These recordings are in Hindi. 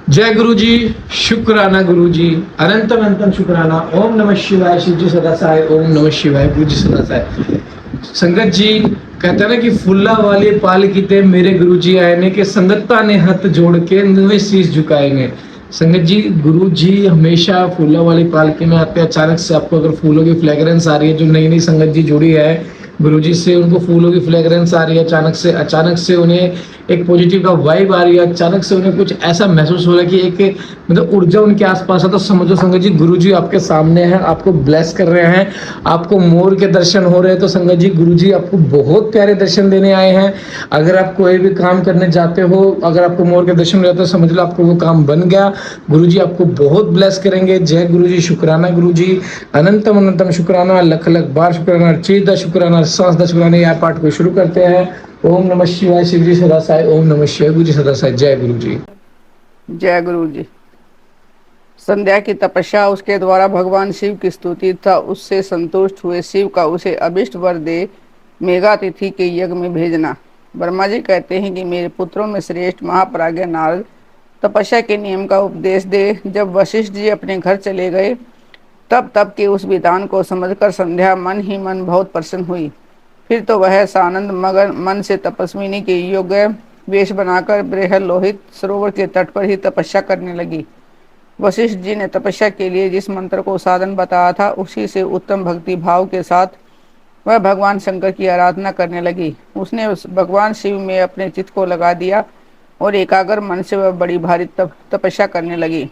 जय गुरु जी। शुक्राना गुरु जी। अनंत अनंतम शुक्राना। ओम नमः शिवाय। शिव जी सदा सहाय। ओम नमः शिवाय। गुरु जी सदा सहाय। संगत जी कहते हैं ना कि फुल्ला वाले पाल की ते मेरे गुरु जी आए ने के संगतता ने हाथ जोड़ के नवे शीश झुकाएंगे। संगत जी गुरु जी हमेशा फूलों वाली पालकी में आते हैं। अचानक से आपको अगर फूलों की फ्रेग्रेंस आ रही है, जो नई नई संगत जी जुड़ी है गुरुजी से, उनको फूलों की फ्रेग्रेंस आ रही है, अचानक से उन्हें एक पॉजिटिव का वाइब आ रही है, अचानक से उन्हें कुछ ऐसा महसूस हो रहा है कि एक मतलब ऊर्जा उनके आसपास है, तो समझो संगत जी गुरुजी आपके सामने हैं, आपको ब्लेस कर रहे हैं, आपको मोर के दर्शन हो रहे हैं। तो संगत जी गुरुजी आपको बहुत प्यारे दर्शन देने आए हैं। अगर आप कोई भी काम करने जाते हो, अगर आपको मोर के दर्शन मिले तो समझ लो आपको वो काम बन गया। गुरुजी आपको बहुत ब्लेस करेंगे। जय गुरुजी। शुक्राना गुरुजी। अनंतम अनंतम शुक्राना। लख लख बार शुक्राना। चीज शुक्राना। सांस द शुक्राना। यह पाठ को शुरू करते हैं। ओम नमः शिवाय। शिव जी सदा साई। ओम नमः शिवाय। गुरु जी सदा साई। जय गुरु जी। जय गुरु जी। संध्या की तपस्या उसके द्वारा भगवान शिव की स्तुति था। उससे संतुष्ट हुए शिव का उसे अभिष्ट वर दे मेघा तिथि के यज्ञ में भेजना। ब्रह्मा जी कहते हैं कि मेरे पुत्रों में श्रेष्ठ महाप्राज्ञ नारद तपस्या के नियम का उपदेश दे। जब वशिष्ठ जी अपने घर चले गए तब के उस विधान को समझकर संध्या मन ही मन बहुत प्रसन्न हुई। फिर तो वह सानंद मगन मन से तपस्विनी के योग्य वेश बनाकर बृहद लोहित सरोवर के तट पर ही तपस्या करने लगी। वशिष्ठ जी ने तपस्या के लिए जिस मंत्र को साधन बताया था, उसी से उत्तम भक्ति भाव के साथ वह भगवान शंकर की आराधना करने लगी। उसने भगवान शिव में अपने चित्त को लगा दिया और एकाग्र मन से वह बड़ी भारी तपस्या करने लगी।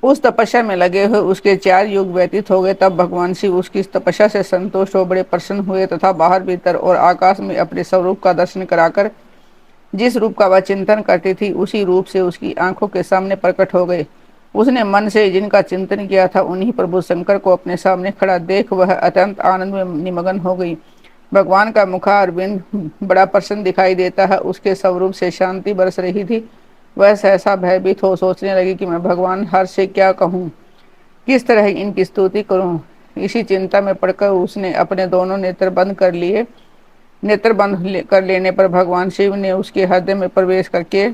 उस तपस्या में लगे हुए उसके 4 युग व्यतीत हो गए। तब भगवान शिव उसकी इस तपस्या से संतुष्ट हो बड़े प्रसन्न हुए तथा बाहर भीतर और आकाश में अपने स्वरूप का दर्शन कराकर जिस रूप का वह चिंतन करती थी, उसी रूप से उसकी आंखों के सामने प्रकट हो गए। उसने मन से जिनका चिंतन किया था, उन्हीं प्रभु शंकर को अपने सामने खड़ा देख वह अत्यंत आनंद में निमग्न हो गई। भगवान का मुखारविंद बड़ा प्रसन्न दिखाई देता है। उसके स्वरूप से शांति बरस रही थी। वह सहसा भयभीत हो सोचने लगी कि मैं भगवान हर से क्या कहूँ, किस तरह इनकी स्तुति करूँ। इसी चिंता में पड़कर उसने अपने दोनों नेत्र बंद कर लिए। नेत्र बंद कर लेने पर भगवान शिव ने उसके हृदय में प्रवेश करके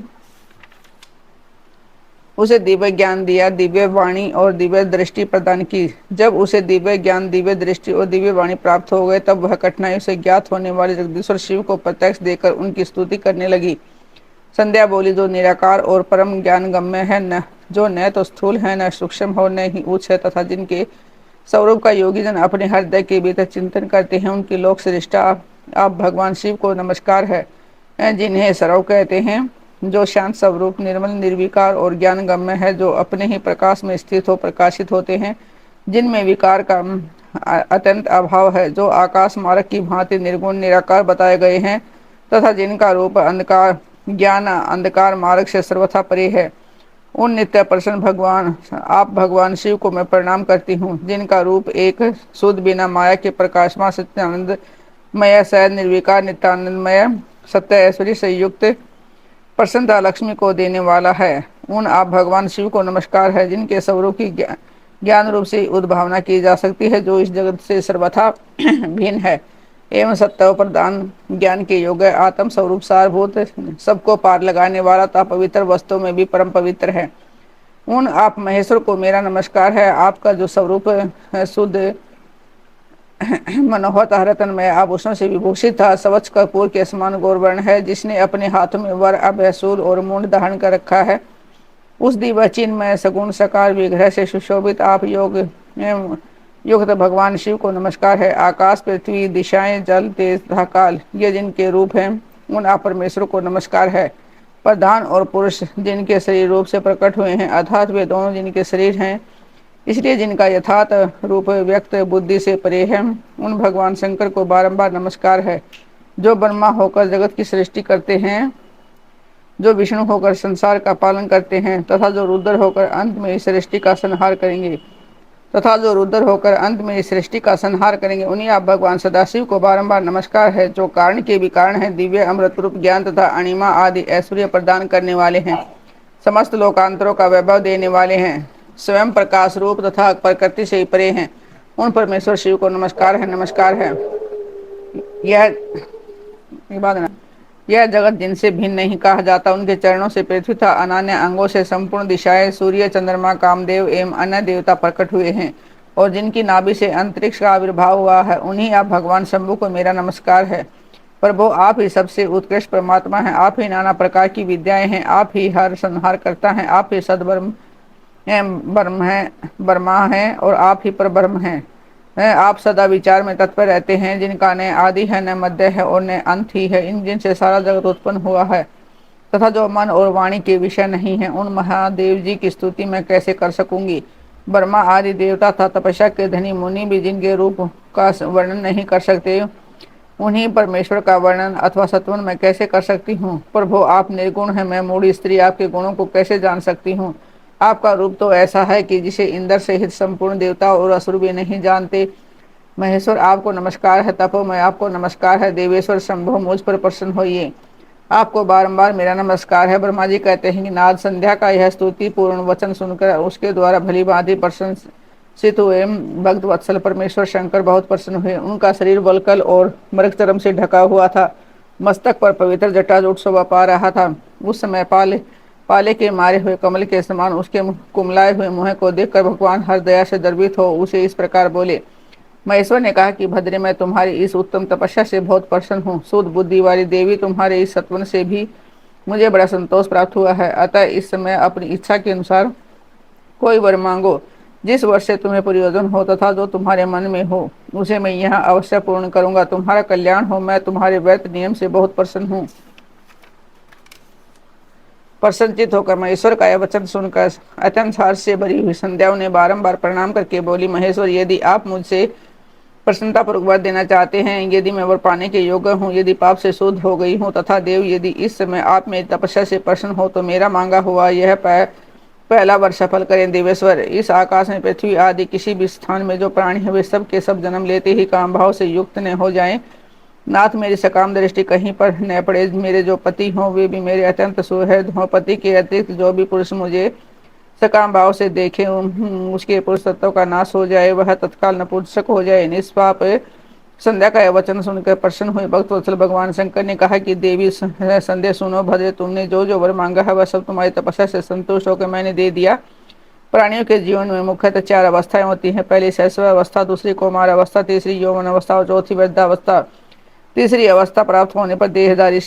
उसे दिव्य ज्ञान दिया, दिव्य वाणी और दिव्य दृष्टि प्रदान की। जब उसे दिव्य ज्ञान, दिव्य दृष्टि और दिव्य वाणी प्राप्त हो गए, तब वह कठिनाइयों से ज्ञात होने वाले जगदीश्वर शिव को प्रत्यक्ष देकर उनकी स्तुति करने लगी। संध्या बोली, जो निराकार और परम ज्ञान गम्य है, न जो न तो स्थूल है, न सूक्ष्म हो, न ही उच्च है, तथा जिनके स्वरूप का योगी जन अपने हृदय के भीतर चिंतन करते हैं, उनकी लोक श्रेष्ठा आप भगवान शिव को नमस्कार है, जिन्हें सरव कहते हैं, जो शांत स्वरूप, निर्मल, निर्विकार और ज्ञान गम्य है, जो अपने ही प्रकाश में स्थित हो प्रकाशित होते हैं, जिनमें विकार का अत्यंत अभाव है, जो आकाश मार्ग की भांति निर्गुण निराकार बताए गए हैं, तथा जिनका रूप अंधकार ज्ञान अंधकार मार्ग से सर्वथा परे है। उन नित्य प्रसन्न भगवान आप भगवान शिव को मैं प्रणाम करती हूँ, जिनका रूप एक शुद्ध बिना माया के प्रकाशमान सत्यानंदमय सैद निर्विकार नित्यानंदमय सत्य ऐश्वर्य से युक्त प्रसन्नता लक्ष्मी को देने वाला है। उन आप भगवान शिव को नमस्कार है, जिनके स्वरूप की ज्ञान रूप से उद्भावना की जा सकती है, जो इस जगत से सर्वथा भिन्न है एवं सत्य प्रदान ज्ञान के योग्य आत्म स्वरूप सारभूत सबको पार लगाने वाला तथा पवित्र वस्तुओं में भी परम पवित्र है। उन आप महेश्वर को मेरा नमस्कार है। आपका जो स्वरूप है शुद्ध मनोहर तथा रतनमय आभूषण से विभूषित था, स्वच्छ कपूर के समान गौरवर्ण है, जिसने अपने हाथों में वर अभयसूल और मूंड धारण कर रखा है। उस दिव्य चिन्मय सगुण सकार विग्रह से सुशोभित आप योग युक्त भगवान शिव को नमस्कार है। आकाश, पृथ्वी, दिशाएं, जल, तेज तथा काल, ये जिनके रूप हैं, उन आप परमेश्वर को नमस्कार है। प्रधान और पुरुष जिनके शरीर रूप से प्रकट हुए हैं, अर्थात वे दोनों जिनके शरीर हैं, इसलिए जिनका यथार्थ रूप व्यक्त बुद्धि से परे है, उन भगवान शंकर को बारंबार नमस्कार है, जो ब्रह्मा होकर जगत की सृष्टि करते हैं, जो विष्णु होकर संसार का पालन करते हैं, तथा जो रुद्र होकर अंत में इस सृष्टि का संहार करेंगे उन्हीं आप भगवान सदाशिव को बारंबार नमस्कार है, जो कारण के भी कारण है, दिव्य अमृत रूप ज्ञान तथा अणिमा आदि ऐश्वर्य प्रदान करने वाले हैं, समस्त लोकांतरों का वैभव देने वाले हैं, स्वयं प्रकाश रूप तथा प्रकृति से ही परे हैं। उन परमेश्वर शिव को नमस्कार है, नमस्कार है। यह बात ना यह जगत जिनसे भिन्न नहीं कहा जाता, उनके चरणों से पृथ्वी तथा अनन्य अंगों से संपूर्ण दिशाएं, सूर्य, चंद्रमा, कामदेव एवं अन्य देवता प्रकट हुए हैं, और जिनकी नाभि से अंतरिक्ष का आविर्भाव हुआ है, उन्हीं आप भगवान शंभु को मेरा नमस्कार है। प्रभु, आप ही सबसे उत्कृष्ट परमात्मा हैं, आप ही नाना प्रकार की विद्याएं हैं, आप ही हर संहार करता है, आप ही सदब्रह्म ब्रह्म है, ब्रह्मा है, और आप ही पर ब्रह्म है। आप सदा विचार में तत्पर रहते हैं, जिनका न आदि है, न मध्य है, और न अंत ही है, इन जिनसे सारा जगत उत्पन्न हुआ है, तथा जो मन और वाणी के विषय नहीं है, उन महादेव जी की स्तुति मैं कैसे कर सकूंगी। ब्रह्मा आदि देवता था तपस्या के धनी मुनि भी जिनके रूप का वर्णन नहीं कर सकते, उन्हीं परमेश्वर का वर्णन अथवा सत्वन मैं कैसे कर सकती हूँ। प्रभु, आप निर्गुण है, मैं मूढ़ी स्त्री आपके गुणों को कैसे जान सकती हूँ। आपका रूप तो ऐसा है कि जिसे इंद्र सहित संपूर्ण देवता और असुर भी नहीं जानते। महेश्वर, आपको नमस्कार है। तपो, मैं आपको नमस्कार है। देवेश्वर शंभो, मुझ पर प्रसन्न होइए, आपको बारंबार मेरा नमस्कार है। ब्रह्मा जी कहते हैं कि नाद संध्या का यह स्तुति पूर्ण वचन सुनकर उसके द्वारा भली भांति प्रशंसित हुए भक्त वत्सल परमेश्वर शंकर बहुत प्रसन्न हुए। उनका शरीर वलकल और मृग चर्म से ढका हुआ था, मस्तक पर पवित्र जटाजूट शोभा पा रहा था। उस समय पाले के मारे हुए कमल के समान उसके कुमलाए हुए मुँह को देखकर भगवान हर दया से द्रवित हो उसे इस प्रकार बोले। महेश्वर ने कहा कि भद्रे, मैं तुम्हारी इस उत्तम तपस्या से बहुत प्रसन्न हूँ। शुद्ध बुद्धि वाली देवी, तुम्हारे इस सत्वन से भी मुझे बड़ा संतोष प्राप्त हुआ है। अतः इस समय अपनी इच्छा के अनुसार कोई वर मांगो, जिस वर से तुम्हें प्रयोजन हो तथा जो तुम्हारे मन में हो, उसे मैं यहाँ अवश्य पूर्ण करूंगा। तुम्हारा कल्याण हो। मैं तुम्हारे व्रत नियम से बहुत प्रसन्न हूँ। प्रसन्नचित होकर महेश्वर का यह वचन सुनकर अत्यंत हर्ष से भरी हुई संध्या ने बारंबार प्रणाम करके बोली, महेश्वर, यदि आप मुझसे प्रसन्नतापूर्वक वर देना चाहते हैं, यदि मैं वर पाने के योग्य हूँ, यदि पाप से शुद्ध हो गई हूँ, तथा देव यदि इस समय आप मेरी तपस्या से प्रसन्न हो, तो मेरा मांगा हुआ यह पहला वर सफल करें। देवेश्वर, इस आकाश में पृथ्वी आदि किसी भी स्थान में जो प्राणी है, वे सब के सब जन्म लेते ही काम भाव से युक्त न हो जाएं। नाथ, मेरी सकाम दृष्टि कहीं पर न पड़े। मेरे जो पति हों वे भी मेरे अत्यंत सुहृद हों। पति के अतिरिक्त जो भी पुरुष मुझे सकाम भाव से देखे, उसके पुरुष तत्व का नाश हो जाए, वह तत्काल नपुंसक हो जाए। निष्पाप संध्या का यह वचन सुनकर प्रसन्न हुए भक्त वत्सल भगवान शंकर ने कहा कि देवी संध्या, सुनो भद्रे, तुमने जो जो वर मांगा है वह सब तुम्हारी तपस्या से संतुष्ट होकर मैंने दे दिया। प्राणियों के जीवन में मुख्यतः 4 अवस्थाएं होती हैं। पहली शैशव अवस्था, दूसरी कौमार अवस्था, तीसरी यौवन अवस्था और चौथी वृद्धावस्था। तीसरी अवस्था प्राप्त होने पर देहधारी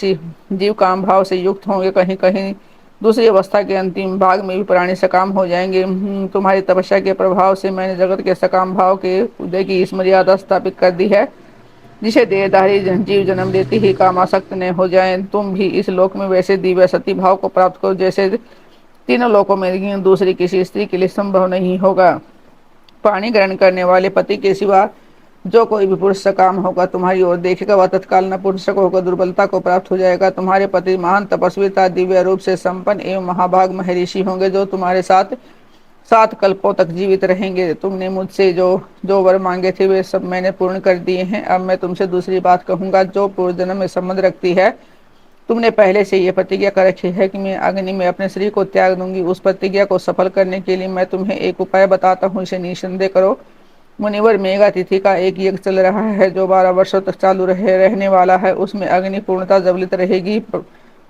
जीव काम भाव से युक्त होंगे। कहीं कहीं दूसरी अवस्था के अंतिम भाग में भी प्राणी सकाम हो जाएंगे। तुम्हारी तपस्या के प्रभाव से मैंने जगत के सकाम भाव के उदय की इस मर्यादा स्थापित कर दी है, जिसे देहधारी जीव जन्म लेते ही कामासक्त न हो जाएं। तुम भी इस लोक में वैसे दिव्य सती भाव को प्राप्त करो जैसे तीनों लोकों में दूसरी किसी स्त्री के लिए संभव नहीं होगा। पानी ग्रहण करने वाले पति के सिवा जो कोई भी पुरुष सकाम होगा, तुम्हारी ओर देखेगा, वह तत्काल नपुंसक होकर दुर्बलता को प्राप्त हो जाएगा। तुम्हारे पति महान तपस्वी तथा दिव्य रूप से संपन्न एवं महाभाग महर्षि होंगे, जो तुम्हारे साथ 7 कल्पों तक जीवित रहेंगे। तुमने मुझसे जो जो वर मांगे थे वे सब मैंने पूर्ण कर दिए हैं। अब मैं तुमसे दूसरी बात कहूंगा जो पूर्व जन्म में संबंध रखती है। तुमने पहले से यह प्रतिज्ञा कर रखी है कि मैं अग्नि में अपने शरीर को त्याग दूंगी। उस प्रतिज्ञा को सफल करने के लिए मैं तुम्हें एक उपाय बताता हूँ, इसे निसंदेह करो। मुनिवर, मेघा तिथि का एक यज्ञ चल रहा है जो 12 वर्षों तक चालू रहने वाला है। उसमें अग्नि पूर्णता ज्वलित रहेगी,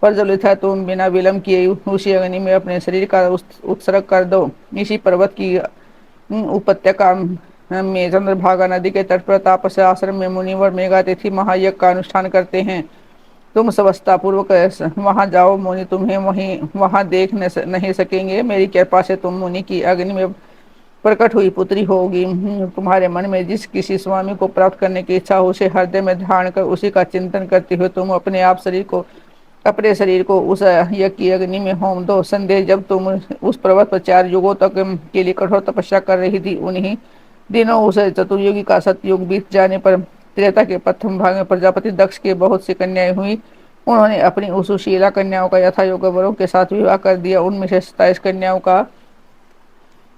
पर ज्वलित है। तुम बिना विलंब किए उसी अग्नि में अपने शरीर का उत्सर्ग कर दो। इसी पर्वत की उपत्यका में चंद्रभागा नदी के तट पर तापस आश्रम में मुनिवर मेघातिथि महायज्ञ का अनुष्ठान करते हैं। तुम सवस्था पूर्वक वहां जाओ। मुनि तुम्हें वहां देख नहीं सकेंगे। मेरी कृपा से तुम मुनि की अग्नि में प्रकट हुई पुत्री होगी। तुम्हारे मन में जिस किसी स्वामी को प्राप्त करने की इच्छा हो, उसे हृदय में धारण कर उसी का चिंतन करते हुए तुम अपने शरीर को उस यज्ञ की अग्नि में होम दो। संदेह, जब तुम उस पर्वत पर 4 युगों तक के लिए कठोर तपस्या कर रही थी, उन्हीं दिनों उस चतुर्युगी का सतयुग बीत जाने पर त्रेता के प्रथम भाग में प्रजापति दक्ष के बहुत सी कन्याएं हुई। उन्होंने अपनी उस सुशीला कन्याओं का यथा योग्य वरों के साथ विवाह कर दिया। उनमें से 27 कन्याओं का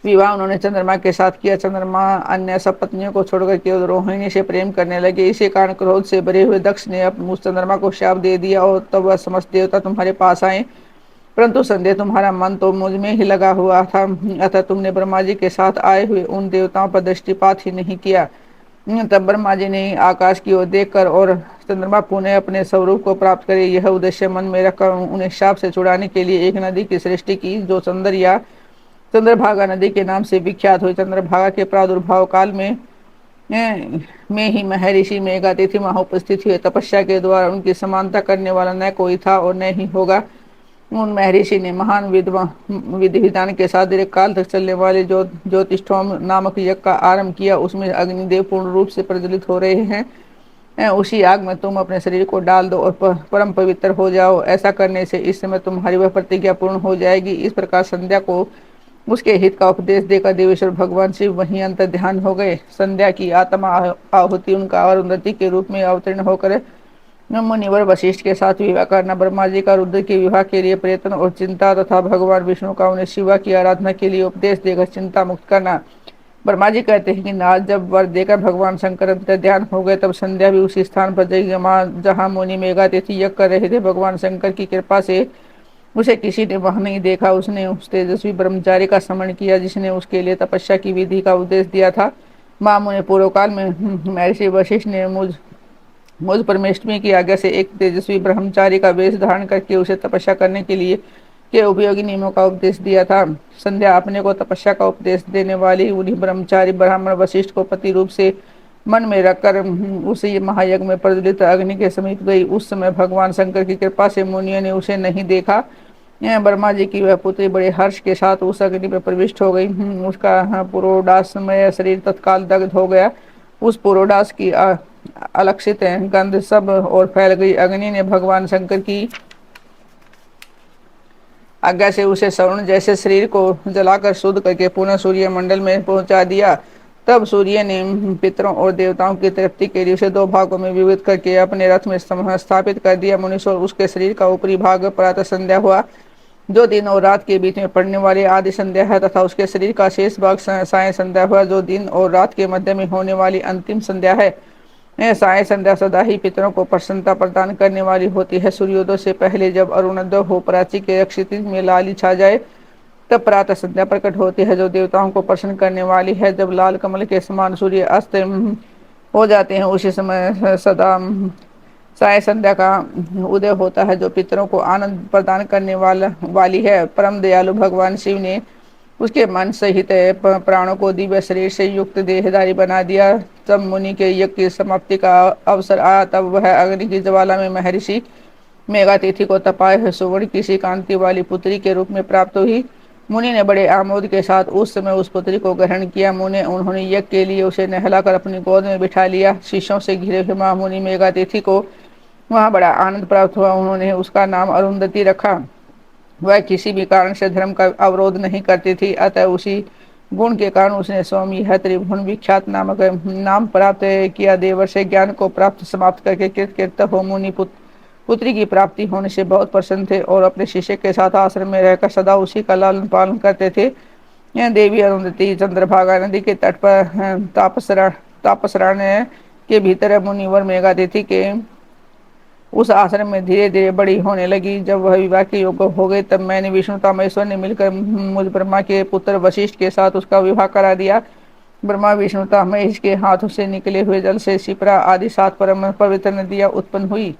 विवाह उन्होंने चंद्रमा के साथ किया। चंद्रमा अन्य सब पत्नियों को छोड़कर केवल रोहिणी से प्रेम करने लगे। इसी कारण क्रोध से भरे हुए दक्ष ने उस चंद्रमा को शाप दे दिया और तब वह समस्त देवता तुम्हारे पास आए। परंतु संदेह, तुम्हारा मन तो मुझ में ही लगा हुआ था, अतः तुमने ब्रह्मा जी के साथ आए हुए उन देवताओं पर दृष्टिपात ही नहीं किया। तब ब्रह्मा जी ने आकाश की ओर देखकर और चंद्रमा पुनः अपने स्वरूप को प्राप्त करे, यह उद्देश्य मन में रखकर उन्हें शाप से छुड़ाने के लिए एक नदी की सृष्टि की, जो चंद्र या चंद्रभागा नदी के नाम से विख्यात हुई। चंद्रभागा के प्रादुर्भाव काल में ही महर्षि मेघातिथि वहां उपस्थित हुए। तपस्या के द्वारा उनकी समानता करने वाला न कोई था और न ही होगा। उन महर्षि ने महान विधि विधान के साथ दीर्घ काल तक चलने वाले ज्योतिष्ठोम नामक यज्ञ का आरंभ किया। उसमें अग्निदेव पूर्ण रूप से प्रज्वलित हो रहे हैं। उसी आग में तुम अपने शरीर को डाल दो और परम पवित्र हो जाओ। ऐसा करने से इस समय तुम्हारी वह प्रतिज्ञा पूर्ण हो जाएगी। इस प्रकार संध्या को उसके हित का उपदेश देकर देवेश्वर भगवान शिव वहीं अंतर ध्यान हो गए। संध्या की आत्मा आहुति उनका अरुंधति के रूप में अवतीर्ण होकर मुनिवर वशिष्ठ के साथ विवाह करना, ब्रह्मा जी का रुद्र के विवाह के लिए प्रयत्न और चिंता तथा भगवान विष्णु का उन्हें शिवा की आराधना के लिए उपदेश देकर चिंता मुक्त करना। ब्रह्मा जी कहते हैं कि नारद जब वर देकर भगवान शंकर अंतर ध्यान हो गए, तब संध्या भी उसी स्थान पर जहाँ मुनि मेघातिथि यज्ञ कर रहे थे। भगवान शंकर की कृपा से उसे किसी ने वहां नहीं देखा। उसने उस तेजस्वी ब्रह्मचारी का स्मरण किया जिसने उसके लिए तपस्या की विधि का उपदेश दिया था। मामू ने पूर्व काल में महर्षि वशिष्ठ ने मुझ परमेष्टमी की आज्ञा से एक तेजस्वी ब्रह्मचारी का वेश धारण करके उसे तपस्या करने के लिए के उपयोगी नियमों का उपदेश दिया था। संध्या अपने को तपस्या का उपदेश देने वाली उन्हीं ब्रह्मचारी ब्राह्मण वशिष्ठ को पति रूप से मन में रखकर उसी महायज्ञ में प्रज्वलित अग्नि के समीप गई। उस समय भगवान शंकर की कृपा से मुनियों ने उसे नहीं देखा। ब्रह्मा जी की वह पुत्री बड़े हर्ष के साथ उस अग्नि में प्रविष्ट हो गई। उसका पुरोडासमय शरीर तत्काल दग्ध हो गया। उस पुरोडास की अलक्षित गंध सब और फैल गई। अग्नि ने भगवान शंकर की आज्ञा से उसे स्वर्ण जैसे शरीर को जलाकर शुद्ध करके पुनः सूर्य मंडल में पहुंचा दिया। तब सूर्य ने पितरों और देवताओं की तृप्ति के लिए उसे दो भागों में विभक्त करके अपने रथ में स्थापित कर दिया। मुनीश्वर उसके शरीर का ऊपरी भाग प्रातः संध्या हुआ, जो दिन और रात के बीच में पड़ने वाली आदि संध्या है, तथा उसके शरीर का शेष भाग साय संध्या हुआ, जो दिन और रात के मध्य में होने वाली अंतिम संध्या है। साय संध्या सदा ही पितरों को प्रसन्नता प्रदान करने वाली होती है। सूर्योदय से पहले जब अरुणोदय हो प्राची के क्षितिज में लाली छा जाए, तब प्रातः संध्या प्रकट होती है, जो देवताओं को प्रसन्न करने वाली है। जब लाल कमल के समान सूर्य अस्त हो जाते हैं, उसी समय सदा साय संध्या का उदय होता है, जो पितरों को आनंद प्रदान करने वाली है। परम दयालु भगवान शिव ने उसके मन सहित प्राणों को दिव्य शरीर से युक्त देहधारी बना दिया। तब मुनि के यज्ञ की समाप्ति का अवसर आया, तब वह अग्नि की ज्वाला में महर्षि मेघातिथि को तपाए सुवर्ण की कांति वाली पुत्री के रूप में प्राप्त हुई। मुनि ने बड़े आमोद के साथ उस समय उस पुत्री को ग्रहण किया। उन्होंने यज्ञ के लिए उसे नहलाकर अपनी गोद में बिठा लिया। शिष्यों से घिरे हुए महामुनि मेघातिथि को वहाँ बड़ा आनंद प्राप्त हुआ। उन्होंने उसका नाम अरुंधति रखा। वह किसी भी कारण से धर्म का अवरोध नहीं करती थी, अतः उसी गुण के कारण उसने स्वामी है त्रिभुवन विख्यात नामक नाम प्राप्त किया। देवर से ज्ञान को प्राप्त समाप्त करके कृतकृत्य हो मुनि पुत्री की प्राप्ति होने से बहुत प्रसन्न थे और अपने शिष्य के साथ आश्रम में रहकर सदा उसी का लालन पालन करते थे। यह देवी अरुंधति चंद्रभागा नदी के तट पर तापसरण के भीतर मुनिवर मेघातिथि के उस आश्रम में धीरे धीरे बड़ी होने लगी। जब वह विवाह के योग्य हो गए, तब मैंने विष्णु तामेश्वर ने मिलकर मुझ ब्रह्मा के पुत्र वशिष्ठ के साथ उसका विवाह करा दिया। ब्रह्मा विष्णु तामेश के हाथों से निकले हुए जल से शिप्रा आदि 7 परम पवित्र नदियां उत्पन्न हुई।